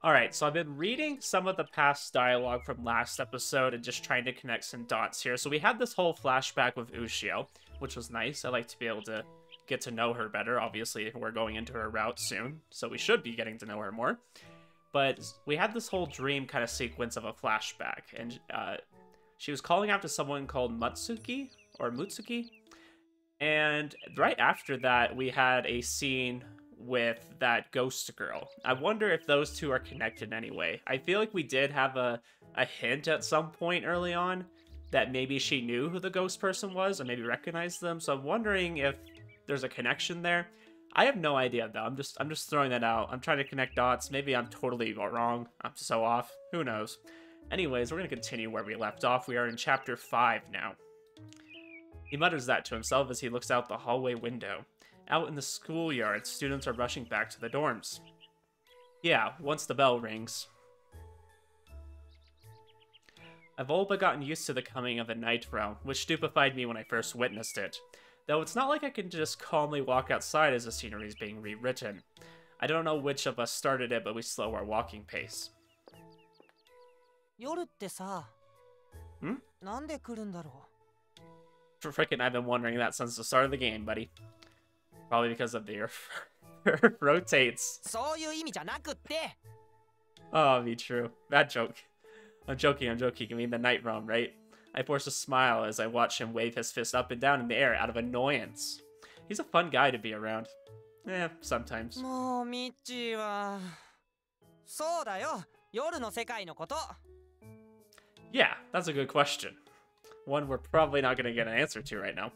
Alright, so I've been reading some of the past dialogue from last episode and just trying to connect some dots here. So we had this whole flashback with Ushio, which was nice. I like to be able to get to know her better. Obviously, we're going into her route soon, so we should be getting to know her more. But we had this whole dream kind of sequence of a flashback, and she was calling out to someone called Matsuki, or Mutsuki. And right after that, we had a scene with that ghost girl. I wonder if those two are connected in any way. I feel like we did have a hint at some point early on that maybe she knew who the ghost person was or maybe recognized them. So I'm wondering if there's a connection there. I have no idea though. I'm just throwing that out. I'm trying to connect dots. Maybe I'm totally wrong. I'm so off. Who knows? Anyways, we're going to continue where we left off. We are in chapter 5 now. He mutters that to himself as he looks out the hallway window. Out in the schoolyard, students are rushing back to the dorms. Yeah, once the bell rings. I've all but gotten used to the coming of the night realm, which stupefied me when I first witnessed it. Though it's not like I can just calmly walk outside as the scenery is being rewritten. I don't know which of us started it, but we slow our walking pace. 夜ってさ、なんで来るんだろう? For frickin', I've been wondering that since the start of the game, buddy. Probably because of the Earth rotates. そういう意味じゃなくって。 Oh, be true. Bad joke. I'm joking. I mean the night realm, right? I force a smile as I watch him wave his fist up and down in the air out of annoyance. He's a fun guy to be around. Sometimes. もうミッチーは。そうだよ。夜の世界のこと。 Yeah, that's a good question. One we're probably not going to get an answer to right now.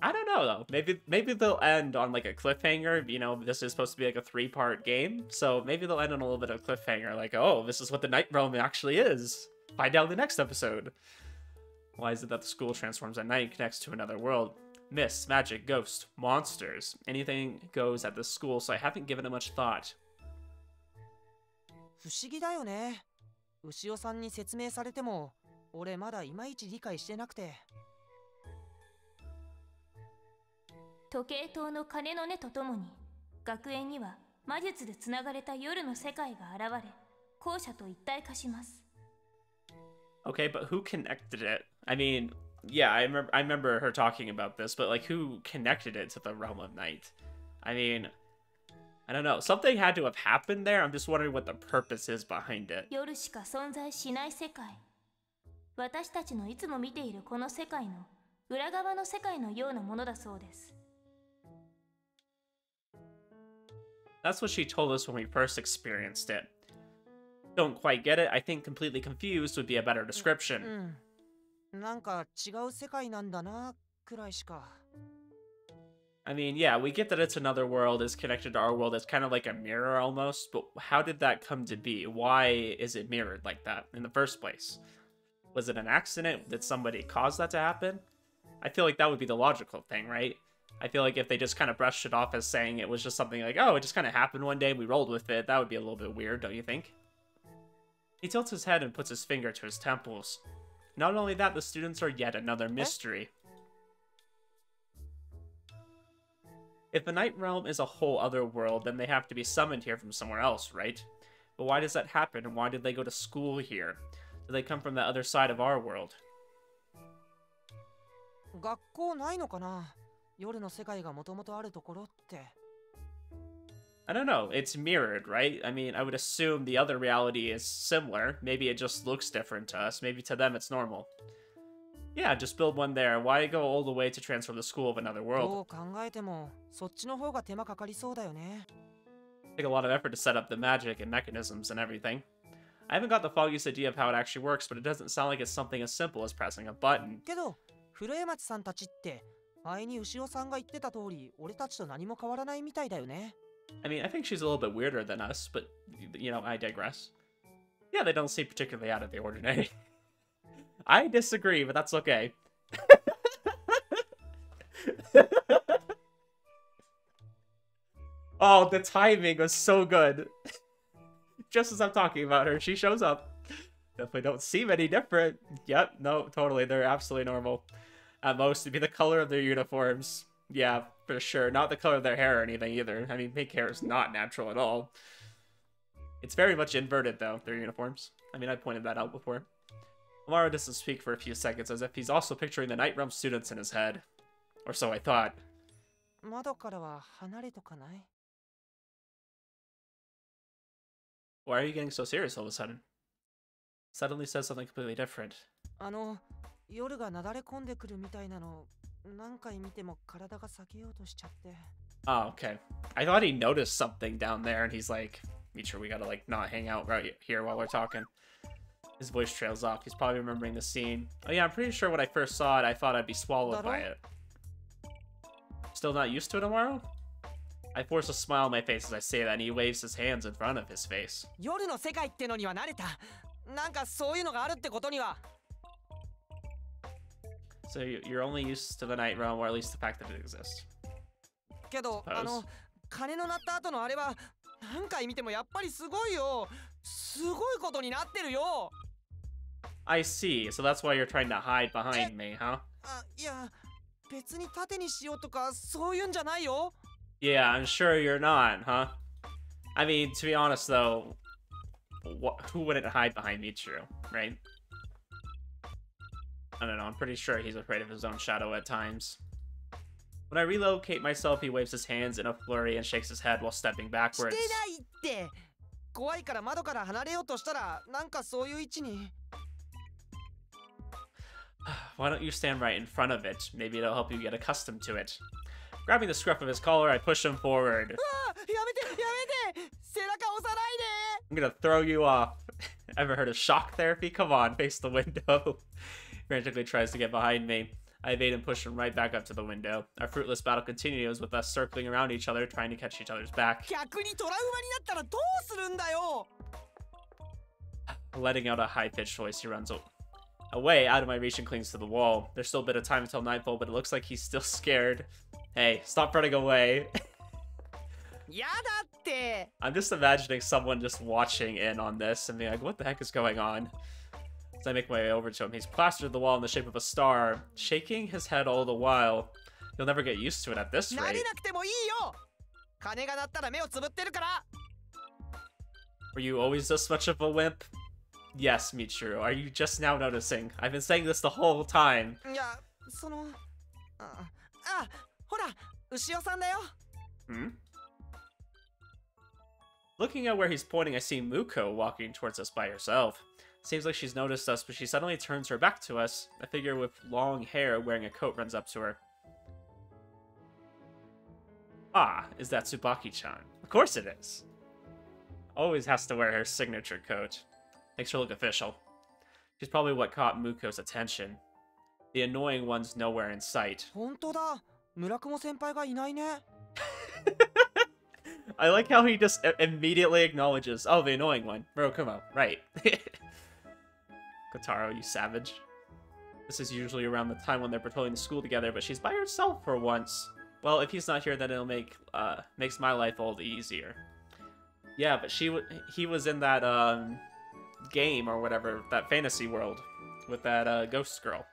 I don't know, though. Maybe they'll end on, like, a cliffhanger. You know, this is supposed to be, like, a 3-part game. So maybe they'll end on a little bit of a cliffhanger. Like, oh, this is what the Night Realm actually is. Find out in the next episode. Why is it that the school transforms at night and connects to another world? Myths, magic, ghosts, monsters. Anything goes at this school, so I haven't given it much thought. 不思議だよね。牛尾さんに説明されても、俺まだいまいち理解してなくて。時計塔の鐘の音とともに、学園には魔術でつながれた夜の世界が現れ、校舎と一体化します。Okay, but who connected it? I mean, yeah, I remember her talking about this, but like, who connected it to the realm of night? I mean, I don't know. Something had to have happened there. I'm just wondering what the purpose is behind it. 夜しか存在しない世界。私たちのいつも見ているこの世界の裏側の世界のようなものだそうです。That's what she told us when we first experienced it. Don't quite get it. I think completely confused would be a better description. なんか違う世界なんだなくらいしか。I mean, yeah, we get that it's another world, is connected to our world. It's kind of like a mirror almost, but how did that come to be? Why is it mirrored like that in the first place? Was it an accident? Did somebody cause that to happen? I feel like that would be the logical thing, right? I feel like if they just kind of brushed it off as saying it was just something like, oh, it just kind of happened one day, we rolled with it, that would be a little bit weird, don't you think? He tilts his head and puts his finger to his temples. Not only that, the students are yet another mystery. If the Night Realm is a whole other world, then they have to be summoned here from somewhere else, right? But why does that happen, and why did they go to school here? Do they come from the other side of our world? 学校ないのかな？夜の世界がもともとあるところって。I don't know. It's mirrored, right? I mean, I would assume the other reality is similar. Maybe it just looks different to us. Maybe to them it's normal. Yeah, just build one there. Why go all the way to transform the school of another ど world? う考えてもそっちの方が手間かかりそうだよね。 Take a lot of effort to set up the magic and mechanisms and everything. I haven't got the foggiest idea of how it actually works, but it doesn't sound like it's something as simple as pressing a button. けど、古江町さんたちって前に牛尾さんが言ってた通り、俺たちと何も変わらないみたいだよね。 I mean, I think she's a little bit weirder than us, but, you know, I digress. Yeah, they don't seem particularly out of the ordinary. I disagree, but that's okay. Oh, the timing was so good. Just as I'm talking about her, she shows up. Definitely don't seem any different. Yep, no, totally. They're absolutely normal. At most, it'd be the color of their uniforms. Yeah, for sure. Not the color of their hair or anything either. I mean, pink hair is not natural at all. It's very much inverted, though, their uniforms. I mean, I pointed that out before. Amaro doesn't speak for a few seconds, as if he's also picturing the Night Realm students in his head. Or so I thought. 窓からは離れとかない？ Why are you getting so serious all of a sudden? Suddenly says something completely different. 夜がなだれ込んでくるみたいなの、何回見ても体が避けようとしちゃって。 Oh, okay. I thought he noticed something down there, and he's like, Mitra, we gotta, like, not hang out right here while we're talking. His voice trails off. He's probably remembering the scene. Oh yeah, I'm pretty sure when I first saw it, I thought I'd be swallowed by it. Still not used to it, Amaro? I force a smile on my face as I say that, and he waves his hands in front of his face. 夜の世界ってのには慣れた。なんかそういうのがあるってことには。 So you're only used to the Night Realm, or at least the fact that it exists. けど、鐘の鳴った後のあれは何回見てもやっぱりすごいよ。すごいことになってるよ。 I see. So that's why you're trying to hide behind me, huh? いや、別に盾にしようとかそういうんじゃないよ。 Yeah, I'm sure you're not, huh? I mean, to be honest, though, who wouldn't hide behind Michiru, right? I don't know, I'm pretty sure he's afraid of his own shadow at times. When I relocate myself, he waves his hands in a flurry and shakes his head while stepping backwards. してないって。怖いから窓から離れようとしたら、なんかそういう位置に。 Why don't you stand right in front of it? Maybe it'll help you get accustomed to it. Grabbing the scruff of his collar, I push him forward. やめてやめて。背中押さないで。 I'm gonna throw you off. Ever heard of shock therapy? Come on, face the window. Frantically tries to get behind me. I evade and push him right back up to the window. Our fruitless battle continues with us circling around each other, trying to catch each other's back. 逆にトラウマになったらどうするんだよ。 Letting out a high-pitched voice, he runs away, out of my reach, and clings to the wall. There's still a bit of time until nightfall, but it looks like he's still scared. Hey, stop running away. やだって。 I'm just imagining someone just watching in on this and being like, what the heck is going on? As I make my way over to him, he's plastered to the wall in the shape of a star, shaking his head all the while. You'll never get used to it at this 慣 rate. れなくてもいいよ。鐘が鳴ったら目をつぶってるから。 Were you always this much of a wimp? Yes, Michiru. Are you just now noticing? I've been saying this the whole time. いや、ほら、牛尾さんだよ。 Hmm? Looking at where he's pointing, I see Muko walking towards us by herself. Seems like she's noticed us, but she suddenly turns her back to us. A figure with long hair wearing a coat runs up to her. Ah, is that Tsubaki-chan? Of course it is. Always has to wear her signature coat. Makes her look official. She's probably what caught Muko's attention. The annoying one's nowhere in sight. 本当だ。村雲先輩がいないね。 I like how he just immediately acknowledges, oh, the annoying one. Murokumo, right. Kotaro, you savage. This is usually around the time when they're patrolling the school together, but she's by herself for once. Well, if he's not here, then it'll makes my life all the easier. Yeah, but he was in that game or whatever, that fantasy world with that ghost girl.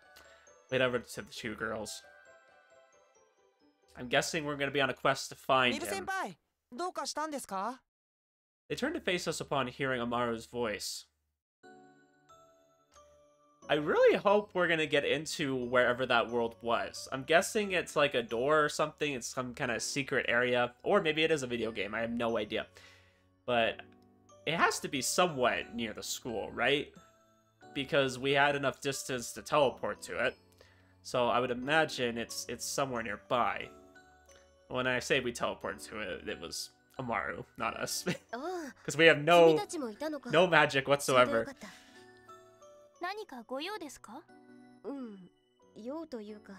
Wait over to the two girls. I'm guessing we're gonna be on a quest to find ミブ him. 先輩、どうかしたんですか？ They turn to face us upon hearing Amaru's voice. I really hope we're gonna get into wherever that world was. I'm guessing it's like a door or something. It's some kind of secret area. Or maybe it is a video game. I have no idea. But it has to be somewhat near the school, right? Because we had enough distance to teleport to it. So I would imagine it's somewhere nearby. When I say we teleported to it, it was Amaru, not us. Because we have no magic whatsoever. 何かご用ですか？用というか、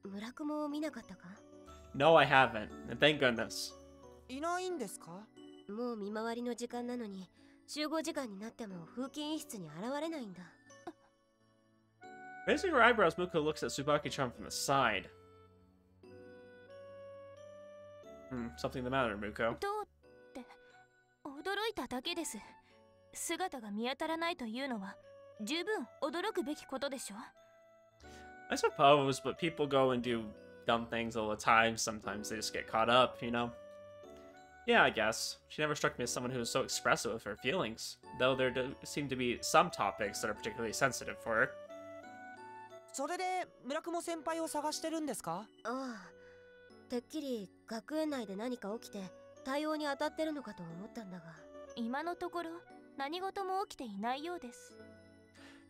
村雲を見なかったか？ No, I haven't. And thank goodness. いないんですか？もう見回りの時間なのに、集合時間になっても風紀委員室に現れないんだ。Raising her eyebrows, Muko looks at Tsubaki-chan from the side. Something the matter, Muko? どうって驚いただけです。姿が見当たらないというのは十分驚くべきことでしょ。I suppose, but people go and do dumb things all the time. Sometimes they just get caught up, you know? Yeah, I guess. She never struck me as someone who was so expressive with her feelings, though there do seem to be some topics that are particularly sensitive for her. それで村雲先輩を探してるんですか？ああ、てっきり学園内で何か起きて対応に当たってるのかと思ったんだが。今のところ何事も起きていないようです。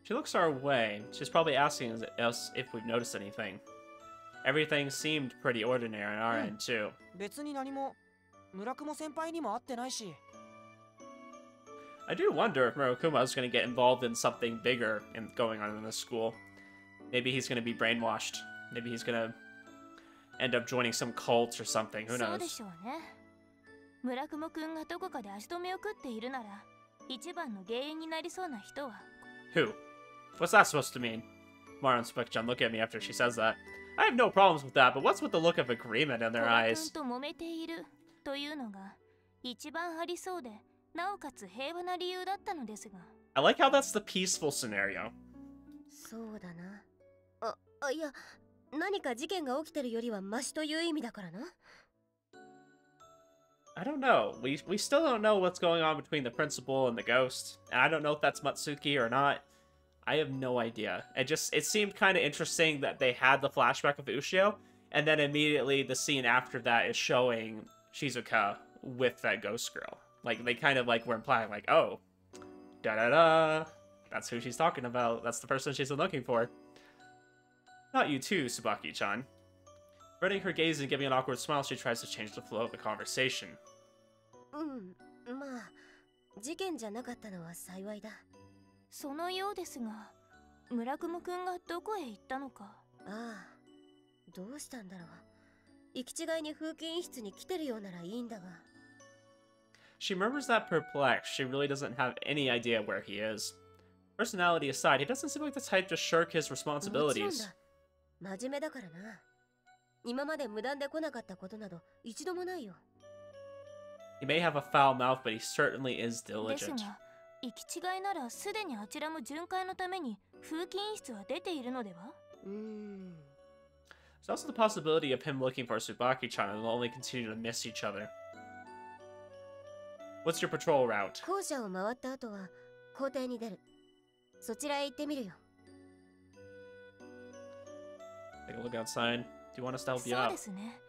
She looks our way. She's probably asking us if we've noticed anything. Everything seemed pretty ordinary on our end, too. 別に何も村雲先輩にも会ってないし。I do wonder if Murokumo is going to get involved in something bigger going on in the school. Maybe he's going to be brainwashed. Maybe he's going to end up joining some cult or something. Who そうで knows? しょうね。村雲くんがどこかで足止めを食っているなら、一番の原因になりそうな人は。Who? What's that supposed to mean? Mara and Spike-chan look at me after she says that. I have no problems with that, but what's with the look of agreement in their トラ eyes? 君と揉めているというのが一番ありそうで、なおかつ平和な理由だったのですが。I like how that's the peaceful scenario. そうだな。いや、何か事件が起きてるよりはマシという意味だからな。I don't know. We still don't know what's going on between the principal and the ghost. And I don't know if that's Matsuki or not. I have no idea. It seemed kind of interesting that they had the flashback of Ushio, and then immediately the scene after that is showing Shizuka with that ghost girl. Like, they kind of like were implying like, oh, da-da-da, that's who she's talking about. That's the person she's been looking for. Not you too, Tsubaki-chan. Averting her gaze and giving an awkward smile, she tries to change the flow of the conversation. まあ、事件じゃなかったのは幸いだ。そのようですが、村雲くんがどこへ行ったのか。ああ、どうしたんだろう。行き違いに風紀委員室に来てるようならいいんだが。She murmurs that perplexed. She really doesn't have any idea where he is. Personality aside, he doesn't seem like the type to shirk his もちろん responsibilities. だ。真面目だからな。今まで無断で来なかったことなど一度もないよ。He may have a foul mouth, but he certainly is です diligent. が、行き違いならすでにあちらも巡回のために風紀委員室は出ているのでは？ There's also the possibility of him looking for Tsubaki-chan and they'll only continue to miss each other. What's your patrol route? 校舎を回った後は校庭に出る。そちらへ行ってみるよ。Take a look outside. Do you want us to help you そう out? ですね。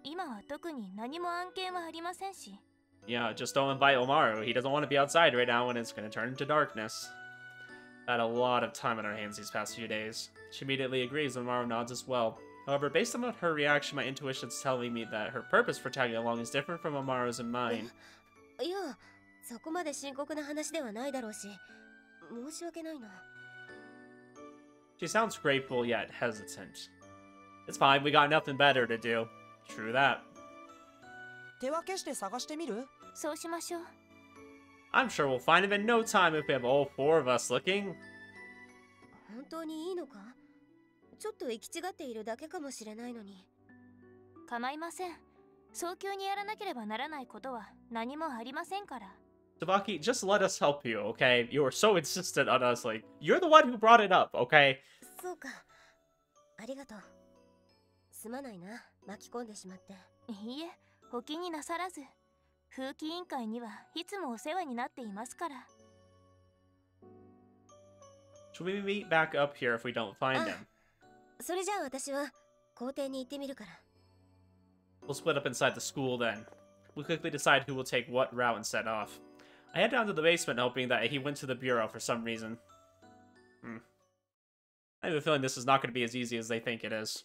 今は特に何も案件はありませんし。Yeah, just don't invite Omaru. He doesn't want to be outside right now when it's going to turn into darkness. Had a lot of time on our hands these past few days. She immediately agrees and Omaru nods as well. However, based on her reaction, my intuition's telling me that her purpose for tagging along is different from Omaru's and mine. いや、そこまで深刻な話ではないだろうし、申し訳ないな。She sounds grateful yet hesitant. It's fine, we got nothing better to do. True that. 手分けして探してみる？そうしましょう。I'm sure we'll find him in no time if we have all four of us looking. 本当にいいのか？ちょっと行き違っているだけかもしれないのに。構いません。早急にやらなければならないことは何もありませんから。Tsubaki, just let us help you, okay? You were so insistent on us, like, you're the one who brought it up, okay? そうか。ありがとう。すまないな、巻き込んでしまって。いいえ、お気になさらず。風紀委員会にはいつもお世話になっていますから。Should we meet back up here if we don't find him? それじゃあ私は校庭に行ってみるから。We'll split up inside the school then. We'll quickly decide who will take what route and set off. I head down to the basement hoping that he went to the bureau for some reason. I have a feeling this is not going to be as easy as they think it is.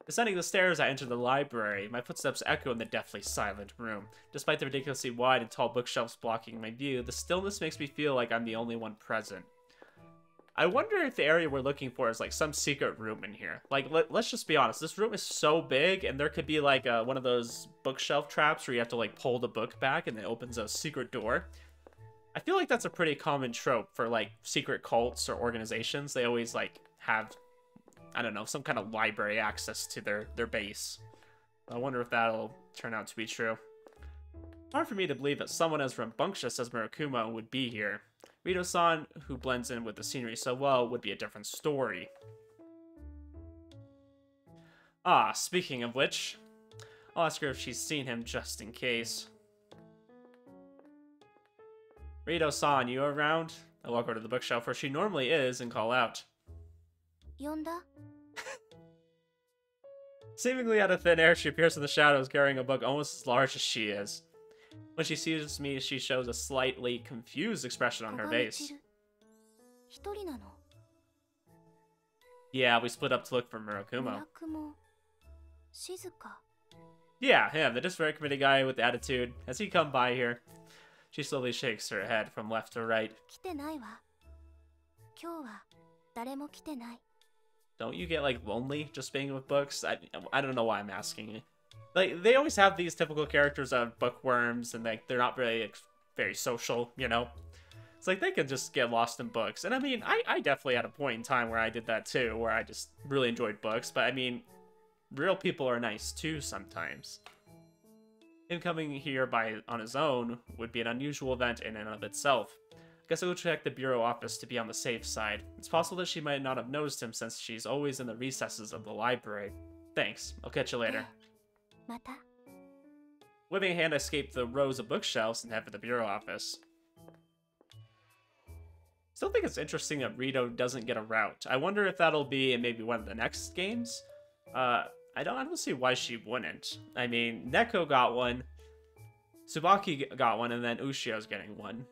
Descending the stairs, I enter the library. My footsteps echo in the deathly silent room. Despite the ridiculously wide and tall bookshelves blocking my view, the stillness makes me feel like I'm the only one present. I wonder if the area we're looking for is like some secret room in here. Like, let's just be honest. This room is so big, and there could be like one of those bookshelf traps where you have to like pull the book back and it opens a secret door. I feel like that's a pretty common trope for like secret cults or organizations. They always like have, I don't know, some kind of library access to their base. I wonder if that'll turn out to be true. Hard for me to believe that someone as rambunctious as Murokumo would be here. Rito-san, who blends in with the scenery so well, would be a different story. Ah, speaking of which, I'll ask her if she's seen him just in case. Rito-san, you around? I walk over to the bookshelf where she normally is and call out. 呼んだ? Seemingly out of thin air, she appears in the shadows carrying a book almost as large as she is. When she sees me, she shows a slightly confused expression on her face. 一人なの? Yeah, we split up to look for Murokumo. 静か? Yeah, him, the disciplinary committee guy with the attitude. Has he come by here? She slowly shakes her head from left to right. 来てないわ. 今日は誰も来てない. Don't you get, like, lonely just being with books? I don't know why I'm asking. Like, they always have these typical characters of bookworms, and, like, they're not really, like, very social, you know? It's like, they can just get lost in books. And, I mean, I definitely had a point in time where I did that, too, where I just really enjoyed books. But, I mean, real people are nice, too, sometimes. Him coming here on his own would be an unusual event in and of itself. Guess I'll go check the bureau office to be on the safe side. It's possible that she might not have noticed him since she's always in the recesses of the library. Thanks. I'll catch you later. また? Whipping a hand, I escape the rows of bookshelves and head for the bureau office. Still think it's interesting that Rito doesn't get a route. I wonder if that'll be in maybe one of the next games. I don't see why she wouldn't. I mean, Neko got one. Tsubaki got one, and then Ushio's getting one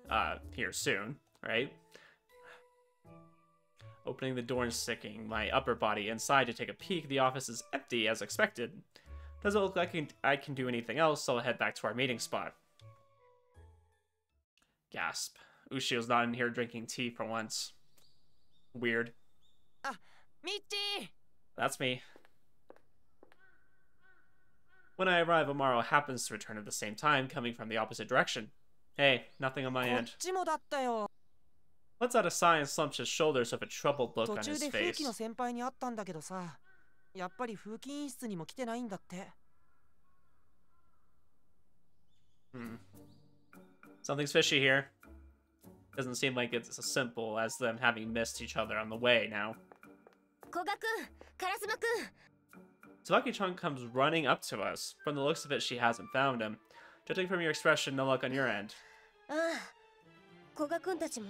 here soon, right? Opening the door and sticking my upper body inside to take a peek. The office is empty, as expected. Doesn't look like I can do anything else, so I'll head back to our meeting spot. Gasp. Ushio's not in here drinking tea for once. Weird. Michi! That's me. When I arrive, Amaro happens to return at the same time, coming from the opposite direction. Hey, nothing on my end. こっちもだったよ. Lets out a sigh and slumps his shoulders with a troubled look on 途中 his で風 face. 紀の先輩に会ったんだけどさ、やっぱり風紀委員室にも来てないんだって。Something's fishy here. Doesn't seem like it's as simple as them having missed each other on the way now. 古賀くん、烏丸くん。Tsubaki-chan comes running up to us. From the looks of it, she hasn't found him. Judging from your expression, no luck on your end. ああ、古賀くんたちも?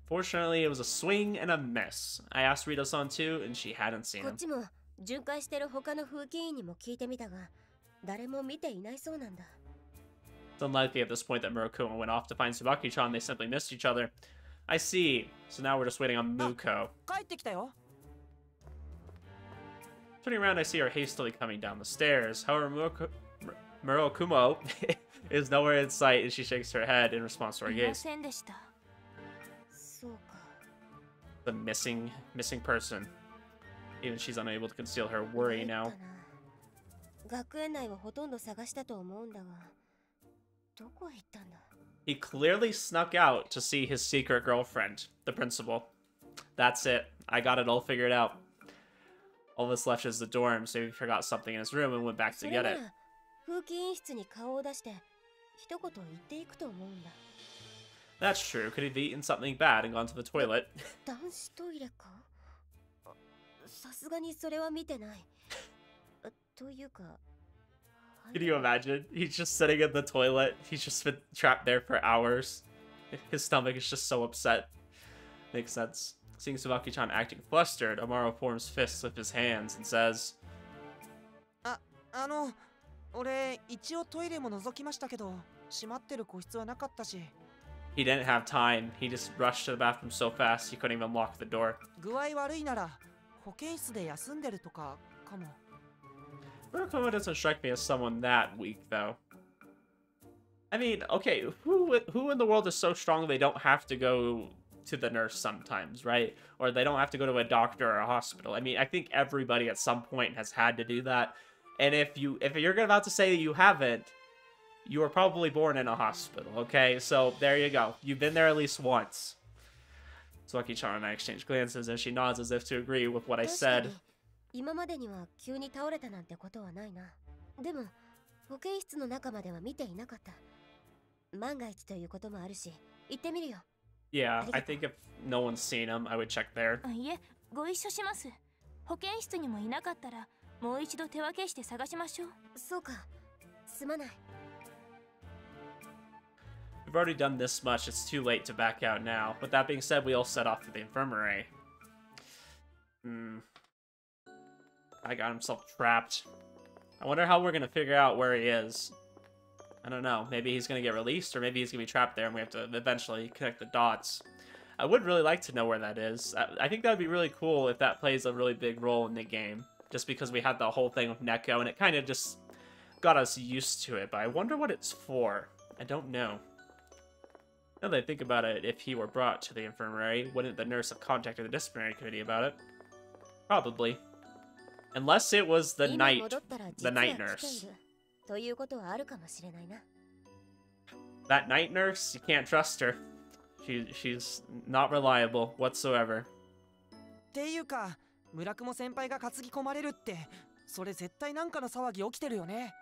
Fortunately, it was a swing and a miss. I asked Rito-san too, and she hadn't seen こ him. っちも巡回してる他の風紀委員にも聞いてみたが、誰も見ていないそうなんだ。It's unlikely at this point that Murokumo went off to find Tsubaki-chan. They simply missed each other. I see. So now we're just waiting on Muko. 帰ってきたよ. Turning around, I see her hastily coming down the stairs. However, Murokumo is nowhere in sight, and she shakes her head in response to our いま gaze. せんでした. そうか。 The missing person. Even she's unable to conceal her worry now. 学園内はほとんど探したと思うんだが、どこへ行ったんだ? He clearly snuck out to see his secret girlfriend, the principal. That's it. I got it all figured out. All that's left is the dorm, so he forgot something in his room and went back to get it. 風紀委員室に顔を出して一言言っていくと思うんだ。 That's true. Could he have eaten something bad and gone to the toilet? 男子トイレか? さすがにそれは見てない。というか。 Can you imagine? He's just sitting in the toilet. He's just been trapped there for hours. His stomach is just so upset. Makes sense. Seeing Tsubaki-chan acting flustered, Amaro forms fists with his hands and says, 俺一応トイレも覗きましたけど、閉まってる個室はなかったし。 he didn't have time. He just rushed to the bathroom so fast he couldn't even lock the door. 具合悪いなら保健室で休んでるとかかも。 Murokumo doesn't strike me as someone that weak, though. I mean, okay, who in the world is so strong they don't have to go to the nurse sometimes, right? Or they don't have to go to a doctor or a hospital. I mean, I think everybody at some point has had to do that. And if you're about to say you haven't, you were probably born in a hospital, okay? So there you go. You've been there at least once. Tsubaki-chan and I exchange glances and she nods as if to agree with what I said. 今までには急に倒れたなんてことはないな。でも保健室の中までは見ていなかった。万が一ということもあるし、行ってみるよ。 Yeah, I think if no one's seen him, I would check there. いえ、ご一緒します。保健室にもいなかったらもう一度手分けして探しましょう。そうか。すまない。 We've already done this much, it's too late to back out now. With that being said, we all set off to the infirmary. I got himself trapped. I wonder how we're gonna figure out where he is. I don't know. Maybe he's gonna get released, or maybe he's gonna be trapped there and we have to eventually connect the dots. I would really like to know where that is. I think that would be really cool if that plays a really big role in the game. Just because we had the whole thing with Neko, and it kind of just got us used to it. But I wonder what it's for. I don't know. Now that I think about it, if he were brought to the infirmary, wouldn't the nurse have contacted the disciplinary committee about it? Probably. Unless it was the night nurse. That night nurse, you can't trust her. She's not reliable whatsoever. っていうか、村雲先輩が担ぎ込まれるって、それ絶対なんかの騒ぎ起きてるよね。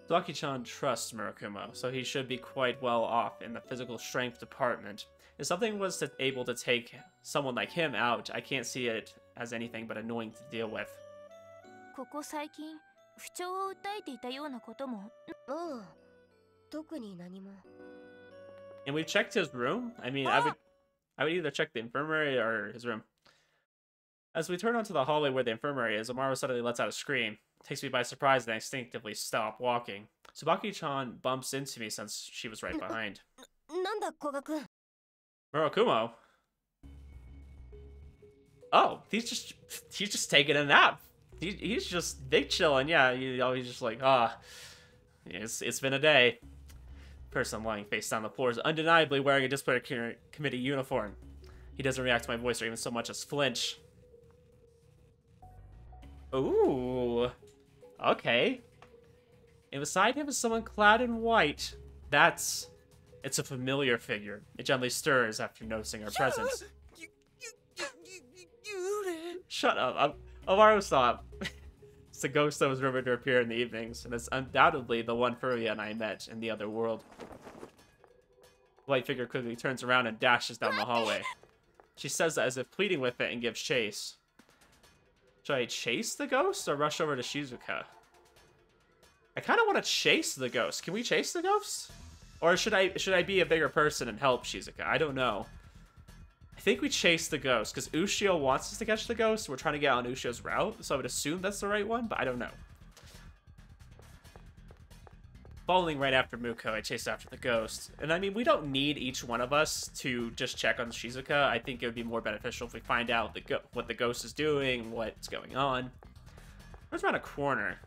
Saki-chan trusts Murokumo, so he should be quite well off in the physical strength department. If something was able to take someone like him out, I can't see it as anything but annoying to deal with. ここ最近、不調を訴えていたようなことも。ああ、特に何も。And we've checked his room? I mean, I would either check the infirmary or his room. As we turn onto the hallway where the infirmary is, Amaru suddenly lets out a scream. It takes me by surprise and I instinctively stop walking. Tsubaki-chan bumps into me since she was right behind. なんだ、古賀君。 Murokumo? Oh, he's just taking a nap. He's just big chilling. Yeah, he's just like, it's been a day. Person lying face down on the floor is undeniably wearing a disciplinary committee uniform. He doesn't react to my voice or even so much as flinch. Ooh. Okay. And beside him is someone clad in white. It's a familiar figure. It gently stirs after noticing our presence. Shut up. Amaru, stop. It's the ghost that was rumored to appear in the evenings, and it's undoubtedly the one Furia and I met in the other world. The white figure quickly turns around and dashes down the hallway. She says that as if pleading with it and gives chase. Should I chase the ghost or rush over to Shizuka? I kind of want to chase the ghost. Can we chase the ghost? Or should I be a bigger person and help Shizuka? I don't know. I think we chase the ghost, because Ushio wants us to catch the ghost. We're trying to get on Ushio's route, so I would assume that's the right one, but I don't know. Following right after Muko, I chase after the ghost. And I mean, we don't need each one of us to just check on Shizuka. I think it would be more beneficial if we find out what the ghost is doing, what's going on. Let's around a corner.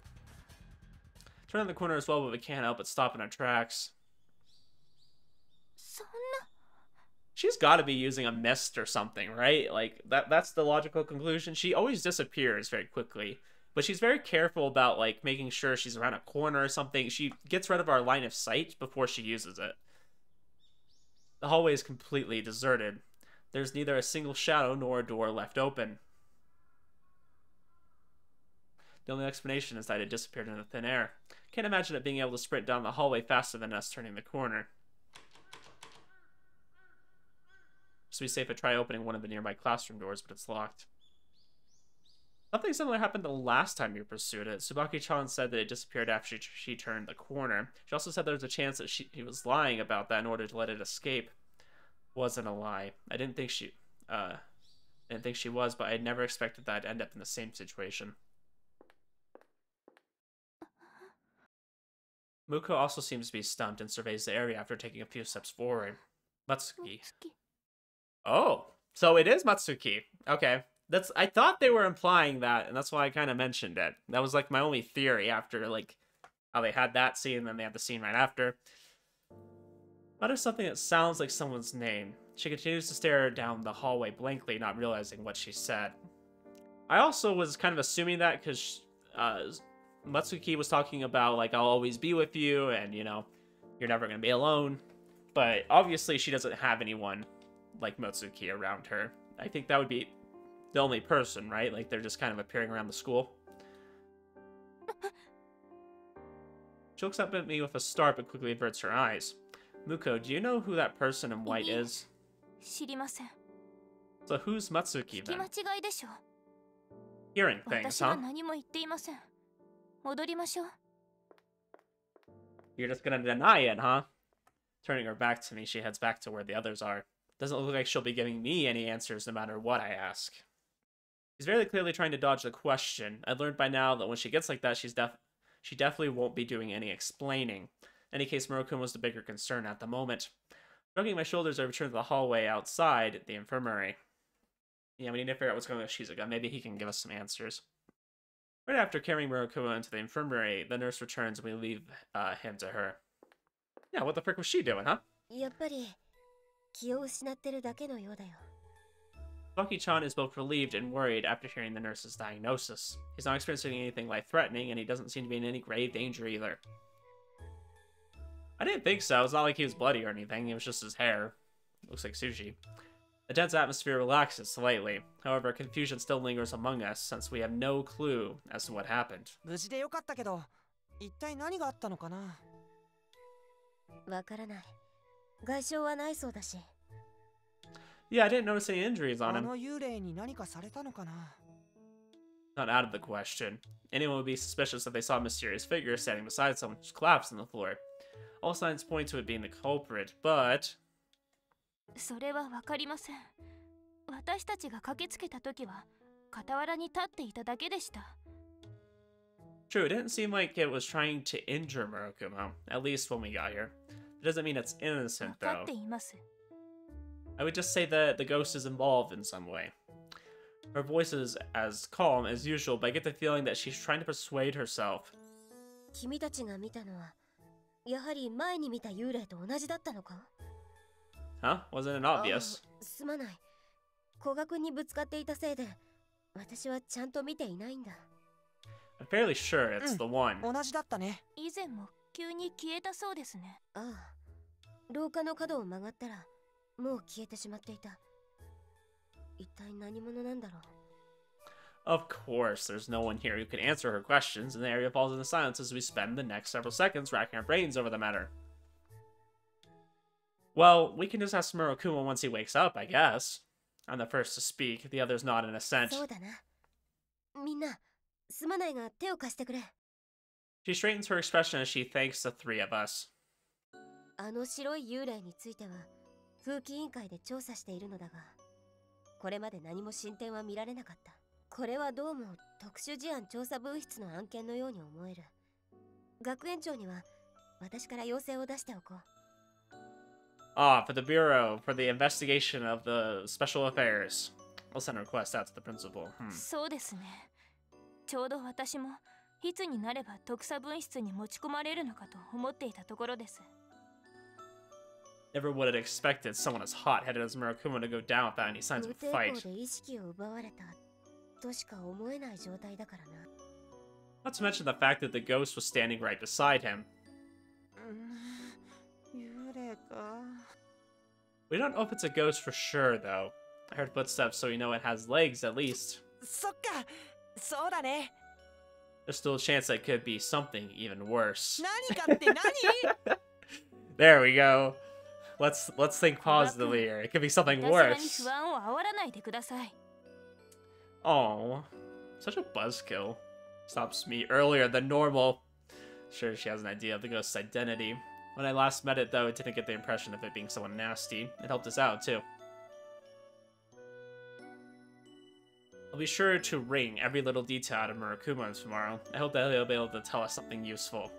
Turn on the corner as well, but we can't help but stop in our tracks. She's got to be using a mist or something, right? Like, that's the logical conclusion. She always disappears very quickly, but she's very careful about, like, making sure she's around a corner or something. She gets rid of our line of sight before she uses it. The hallway is completely deserted. There's neither a single shadow nor a door left open. The only explanation is that it disappeared into thin air. Can't imagine it being able to sprint down the hallway faster than us turning the corner. So we safe to try opening one of the nearby classroom doors, but it's locked. Something similar happened the last time we pursued it. Tsubaki-chan said that it disappeared after she turned the corner. She also said there was a chance that he was lying about that in order to let it escape. Wasn't a lie. I didn't think she was, but I had never expected that to end up in the same situation. Muko also seems to be stumped and surveys the area after taking a few steps forward. Matsuki. Oh, so it is Matsuki. Okay. I thought they were implying that, and that's why I kind of mentioned it. That was like my only theory after like how they had that scene and then they had the scene right after. Mutters something that sounds like someone's name. She continues to stare down the hallway blankly, not realizing what she said. I also was kind of assuming that because Matsuki was talking about like, I'll always be with you and, you know, you're never going to be alone. But obviously she doesn't have anyone like Matsuki around her. I think that would be the only person, right? Like they're just kind of appearing around the school. She looks up at me with a start but quickly averts her eyes. Muko, do you know who that person in white is? 知りません. So who's Matsuki then? hearing things, 私は huh? 何も言っていません。戻りましょう。 You're just gonna deny it, huh? Turning her back to me, she heads back to where the others are. Doesn't look like she'll be giving me any answers no matter what I ask. She's very clearly trying to dodge the question. I've learned by now that when she gets like that, she definitely won't be doing any explaining. In any case, Murokumo was the bigger concern at the moment. Shrugging my shoulders, I return to the hallway outside the infirmary. Yeah, we need to figure out what's going on with Shizuka. Maybe he can give us some answers. Right after carrying Murokumo into the infirmary, the nurse returns and we leave him to her. Yeah, what the frick was she doing, huh? やっぱり気を失ってるだけのようだよ。 Bucky-chan is both relieved and worried after hearing the nurse's diagnosis. He's not experiencing anything life-threatening, and he doesn't seem to be in any grave danger either. I didn't think so. It's not like he was bloody or anything. It was just his hair. Looks like sushi. The tense atmosphere relaxes slightly. However, confusion still lingers among us, since we have no clue as to what happened. 無事でよかったけど、一体何があったのかな。わからない。外傷はないそうだし。 Yeah, I didn't notice any injuries on あ him. の幽霊に何かされたのかな。 Not out of the question. Anyone would be suspicious if they saw a mysterious figure standing beside someone who's collapsed on the floor. All signs point to it being the culprit, but... それはわかりません。私たちが駆けつけた時は傍らに立っていただけでした。 True, it didn't seem like it was trying to injure Murokumo, at least when we got here. It doesn't mean it's innocent, わか though. っています。 I would just say that the ghost is involved in some way. Her voice is as calm as usual, but I get the feeling that she's trying to persuade herself. 君たちが見たのはやはり前に見た幽霊と同じだったのか？ Huh? Wasn't it obvious? すまない。古学にぶつかっていたせいで私はちゃんと見ていないんだ。 I'm fairly sure it's the one. 同じだったね。以前も急に消えたそうですね。ああ、廊下の角を曲がったらもう消えてしまっていた。一体何者なんだろう。 Of course, there's no one here who can answer her questions, and the area falls into silence as we spend the next several seconds racking our brains over the matter. Well, we can just ask Murokumo once he wakes up, I guess. I'm the first to speak, the others nod in assent. そうだな。みんな、すまないが手を貸してくれ。 She straightens her expression as she thanks the three of us. あの白い幽霊については風紀委員会で調査しているのだが、これまで何も進展は見られなかった。これはどうも特殊事案調査分室の案件のように思える。学園長には私から要請を出しておこう。 Ah, for the Bureau, for the investigation of the special affairs. I'll send a request out to the principal. そうですね。ちょうど私もいつになれば特査分室に持ち込まれるのかと思っていたところです。 Never would have expected someone as hot-headed as Murokumo to go down without any signs of 無 a 抵 fight. 抗で意識を奪われたとしか思えない状態だからな。 Not to mention the fact that the ghost was standing right beside him. 幽霊か。 We don't know if it's a ghost for sure, though. I heard footsteps, so we know it has legs at least. そっか、そうだね。 There's still a chance that it could be something even worse. 何かって何？ There we go. Let's think positively here. It could be something 私らに worse. 不安を煽らないでください。 Oh, such a buzzkill. Stops me earlier than normal. Sure, she has an idea of the ghost's identity. When I last met it, though, it didn't get the impression of it being someone nasty. It helped us out, too. I'll be sure to wring every little detail out of Murokumo tomorrow. I hope that he'll be able to tell us something useful.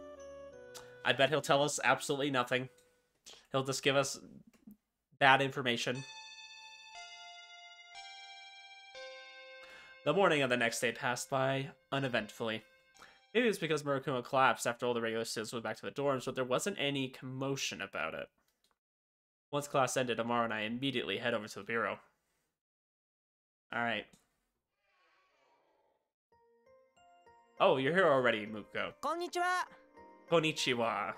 I bet he'll tell us absolutely nothing. He'll just give us bad information. The morning of the next day passed by uneventfully. Maybe it's because Murokumo collapsed after all the regular students went back to the dorms, but there wasn't any commotion about it. Once class ended, Amaro and I immediately head over to the bureau. Alright. Oh, you're here already, Muko. こんにちは。 Konnichiwa.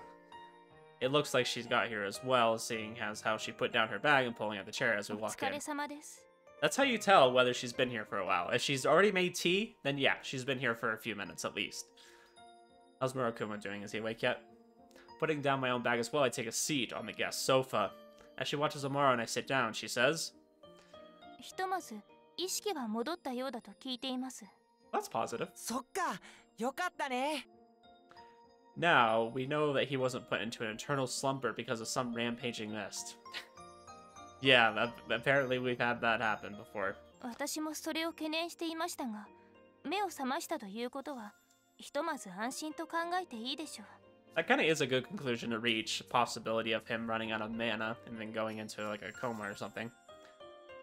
It looks like she's got here as well, seeing as how she put down her bag and pulling out the chair as we お walk 疲 in. れ様です。 That's how you tell whether she's been here for a while. If she's already made tea, then yeah, she's been here for a few minutes at least. How's Murokumo doing? Is he awake yet? Putting down my own bag as well, I take a seat on the guest sofa. As she watches Amaro and I sit down, she says, ひとまず意識は戻ったようだと聞いています。That's positive. そっか、よかったね。 Now, we know that he wasn't put into an eternal slumber because of some rampaging mist. Yeah, apparently we've had that happen before. 私もそれを懸念していましたが、目を覚ましたということは、ひとまず安心と考えていいでしょう。 That kind of is a good conclusion to reach, possibility of him running out of mana and then going into like a coma or something.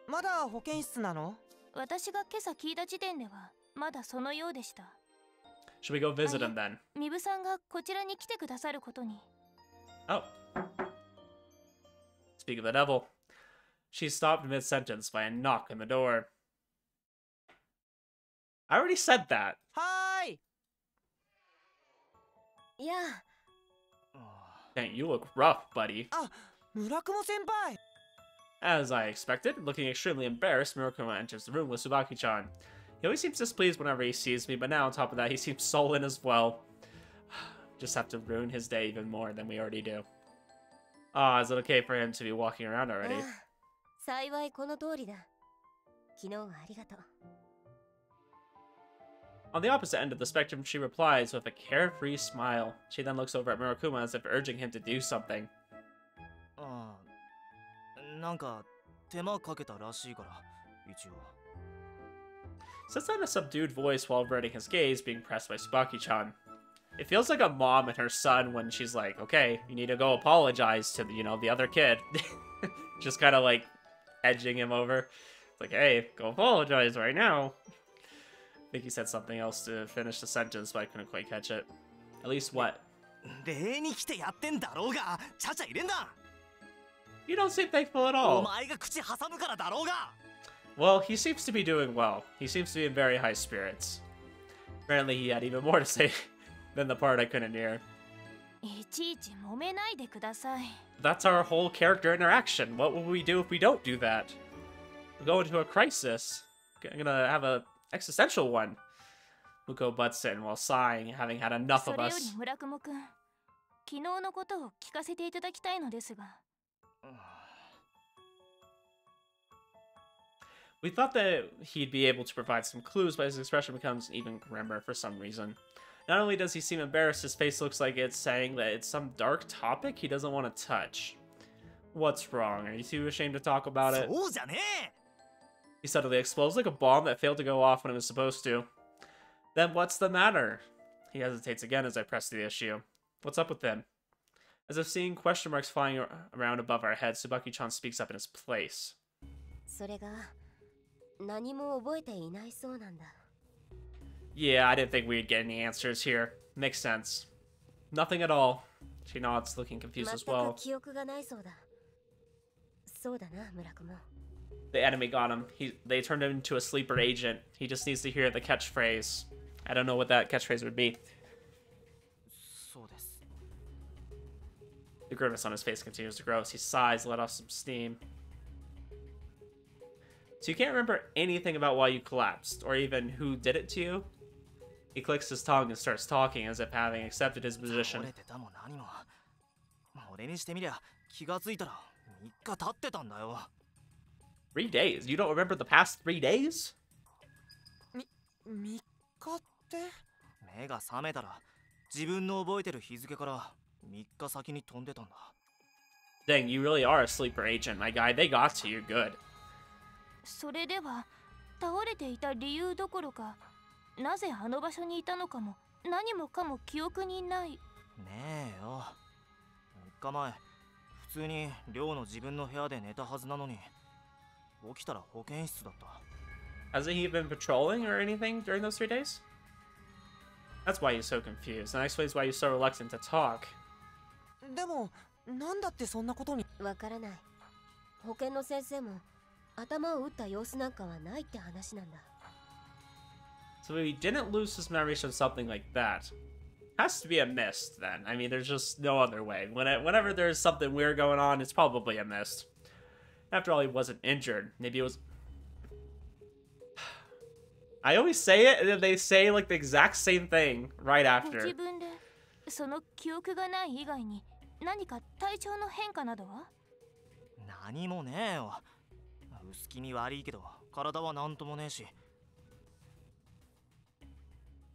まだ保健室なの？私が今朝聞いた時点では、まだそのようでした。 Should we go visit him then? ミブさんがこちらに来てくださることに。 Oh. Speak of the devil. She's stopped mid-sentence by a knock on the door. I already said that. はーい。いや、 Dang, you look rough, buddy. あ、村雲先輩。 As I expected, looking extremely embarrassed, Murokumo enters the room with Tsubaki-chan. He always seems displeased whenever he sees me, but now on top of that, he seems sullen as well. Just have to ruin his day even more than we already do. Ah, is it okay for him to be walking around already? 幸いこの通りだ。昨日はありがとう。 On the opposite end of the spectrum, she replies with a carefree smile. She then looks over at Murokumo as if urging him to do something. ああ、なんか手間かけたらしいから、一応。 Says that in a subdued voice while averting his gaze, being pressed by Tsubaki-chan. It feels like a mom and her son when she's like, okay, you need to go apologize to, the other kid. Just kind of like edging him over. It's like, hey, go apologize right now. I think he said something else to finish the sentence, but I couldn't quite catch it. At least what? 礼に来てやってんだろうが、ちゃちゃ入れんな。 You don't seem thankful at お all. 前が口挟むからだろうが。 Well, he seems to be doing well. He seems to be in very high spirits. Apparently he had even more to say than the part I couldn't hear. いちいち揉めないでください。 That's our whole character interaction. What will we do if we don't do that? We'll go into a crisis. I'm gonna have a existential one. Muko butts in while sighing, having had enough そ of れより us. 村雲くん、昨日のことを聞かせていただきたいのですが。 We thought that he'd be able to provide some clues, but his expression becomes even grimmer for some reason. Not only does he seem embarrassed, his face looks like it's saying that it's some dark topic he doesn't want to touch. What's wrong? Are you too ashamed to talk about it? そうじゃねえ。 He suddenly explodes like a bomb that failed to go off when it was supposed to. Then what's the matter? He hesitates again as I press the issue. What's up with him? As if seeing question marks flying around above our heads, Tsubaki-chan speaks up in his place. それが何も覚えていないそうなんだ。 Yeah, I didn't think we'd get any answers here. Makes sense. Nothing at all. She nods, looking confused as 全 well. く記憶がないそうだ。そうだな、村雲。 The enemy got him. They turned him into a sleeper agent. He just needs to hear the catchphrase. I don't know what that catchphrase would be. そうです。 The grimace on his face continues to grow as he sighs, let off some steam. So you can't remember anything about why you collapsed, or even who did it to you? He clicks his tongue and starts talking as if having accepted his 倒 position. れてたも何も。俺にしてみりゃ気がついたら3日経ってたんだよ。 3 days? You don't remember the past 3 days? 3日って？目が覚めたら自分の覚えてる日付から3日先に飛んでたんだ。 Dang, you really are a sleeper agent, my guy. They got to you good. それでは倒れていた理由どころか、なぜあの場所にいたのかも何もかも記憶にない。ねえよ。3日前、普通に寮の自分の部屋で寝たはずなのに、起きたら保健室だった。Hasn't he been patrolling or anything during those 3 days? That's why he's so confused, and that explains why he's so reluctant to talk. でもなんだってそんなことに？わからない。保健の先生も頭を打った様子なんかはないって話なんだ。 So he didn't lose his memories from something like that. Has to be a mist, then. I mean, there's just no other way. Whenever there's something weird going on, it's probably a mist. After all, he wasn't injured. Maybe it was... I always say it, and then they say, like, the exact same thing right ご after. 自分でその記憶がない以外に何か体調の変化などは？何もねえよ。薄気味悪いけど体は何ともねえし。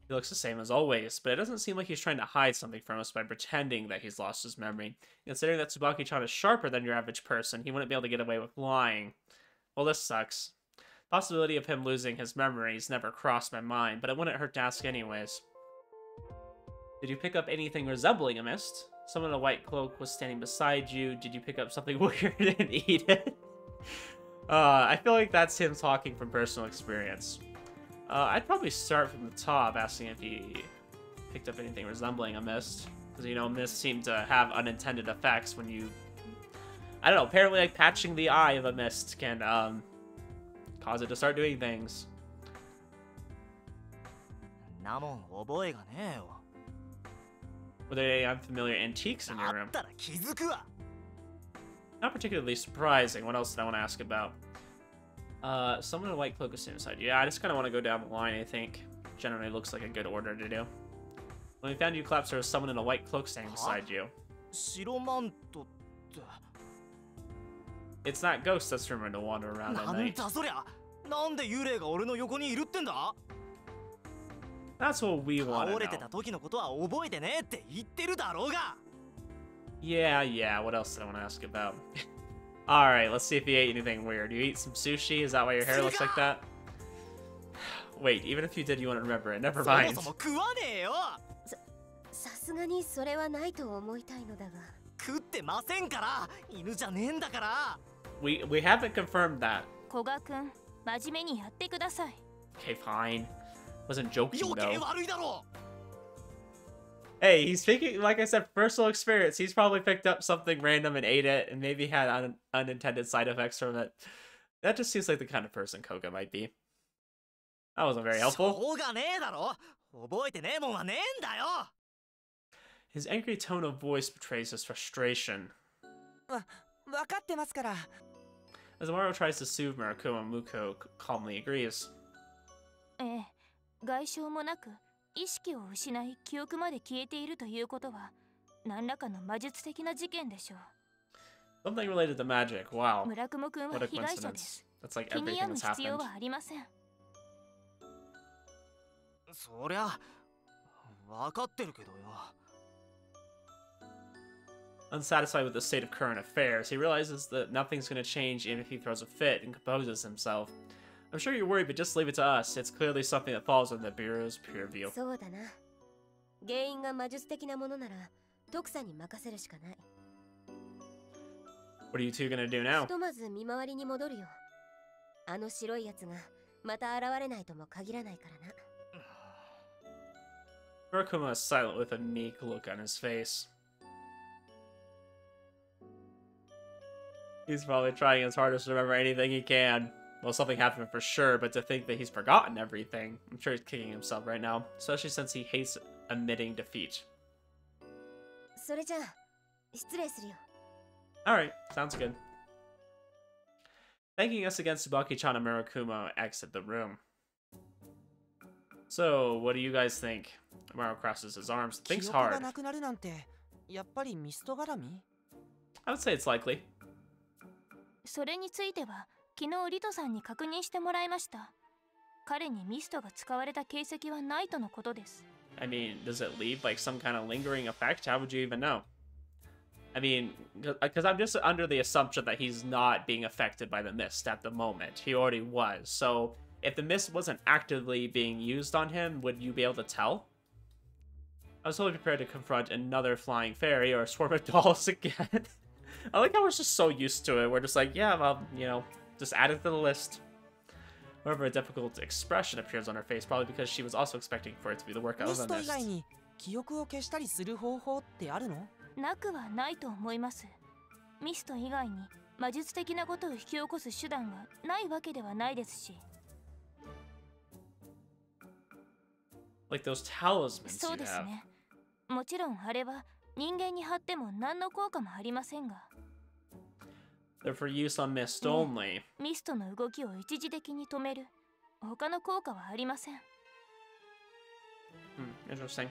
He looks the same as always, but it doesn't seem like he's trying to hide something from us by pretending that he's lost his memory. Considering that Tsubaki-chan is sharper than your average person, he wouldn't be able to get away with lying. Well, this sucks. The possibility of him losing his memories never crossed my mind, but it wouldn't hurt to ask anyways. Did you pick up anything resembling a mist? Someone in a white cloak was standing beside you. Did you pick up something weird and eat it? I feel like that's him talking from personal experience. I'd probably start from the top, asking if he picked up anything resembling a mist. Because, you know, mists seem to have unintended effects when you... I don't know, apparently, like, patching the eye of a mist can, cause it to start doing things. Were there any unfamiliar antiques in your room? Not particularly surprising. What else did I want to ask about? Someone in a white cloak is sitting beside you. Yeah, I just kind of want to go down the line, I think. Generally looks like a good order to do. When we found you collapsed, there was someone in a white cloak standing beside you. It's that ghost that's rumored to wander around at night. That's what we want to know. Yeah, what else did I want to ask about? Alright, let's see if he ate anything weird. You eat some sushi? Is that why your hair looks like that? Wait, even if you did, you wouldn't remember it. Never mind. We haven't confirmed that. Okay, fine. Wasn't joking though. Hey, he's speaking, like I said, personal experience. He's probably picked up something random and ate it, and maybe had unintended side effects from it. That just seems like the kind of person Koga might be. That wasn't very helpful. His angry tone of voice betrays his frustration. As Amaro tries to soothe Murokumo, Muko calmly agrees. 外傷もなく意識を失い記憶まで消えているということは何らかの魔術的な事件でしょう。 Something related to magic. Wow. 村雲くんは被害者です。 That's like 気に everything 病む that's 必要 happened. はありません。そりゃ分かってるけどよ。 Unsatisfied with the state of current affairs, he realizes that nothing's going to change even if he throws a fit and composes himself. I'm sure you're worried, but just leave it to us. It's clearly something that falls under the Bureau's purview. そうだな。原因が魔術的なものなら徳さんに任せるしかない。 What are you two going to do now? ひとまず見回りに戻るよ。あの白いやつがまた現れないとも限らないからな。 Murokumo is silent with a meek look on his face. He's probably trying his hardest to remember anything he can. Well, something happened for sure, but to think that he's forgotten everything, I'm sure he's kicking himself right now, especially since he hates admitting defeat. それじゃあ失礼するよ。 Alright, sounds good. Thanking us again, Tsubaki-chan and Murokumo exit the room. So, what do you guys think? Amaro crosses his arms. Thinks hard. I would say it's likely. それについては昨日リトさんに確認してもらいました。彼にミストが使われた形跡はないとのことです。 I mean, does it leave like some kind of lingering effect? How would you even know? I mean, because I'm just under the assumption that he's not being affected by the mist at the moment. He already was. So if the mist wasn't actively being used on him, would you be able to tell? I was totally prepared to confront another flying fairy or a swarm of dolls again. I like how we're just so used to it. We're just like, yeah, well, you know, just add it to the list. However, a difficult expression appears on her face, probably because she was also expecting for it to be the work of a mist. なくはないと思います。ミスト以外に魔術的なことを引き起こす手段がないわけではないですし。 Like those talismans そう you です have. ね。もちろんあれは人間に貼っても何の効果もありませんが。 They're for use on mist only. ミストの動きを一時的に止める。他の効果はありません。Interesting.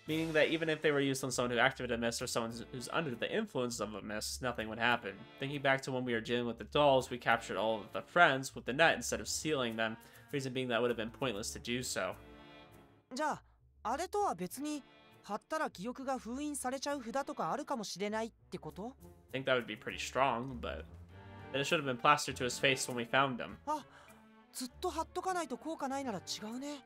Meaning that even if they were used on someone who activated a mist or someone who's under the influence of a mist, nothing would happen. Thinking back to when we were dealing with the dolls, we captured all of the friends with the net instead of sealing them. Reason being that would have been pointless to do so. じゃああれとは別に貼ったら記憶が封印されちゃう札とかあるかもしれないってこと？ I think that would be pretty strong, but then it should have been plastered to his face when we found him. あ、ずっと貼っとかないと効果ないなら違うね。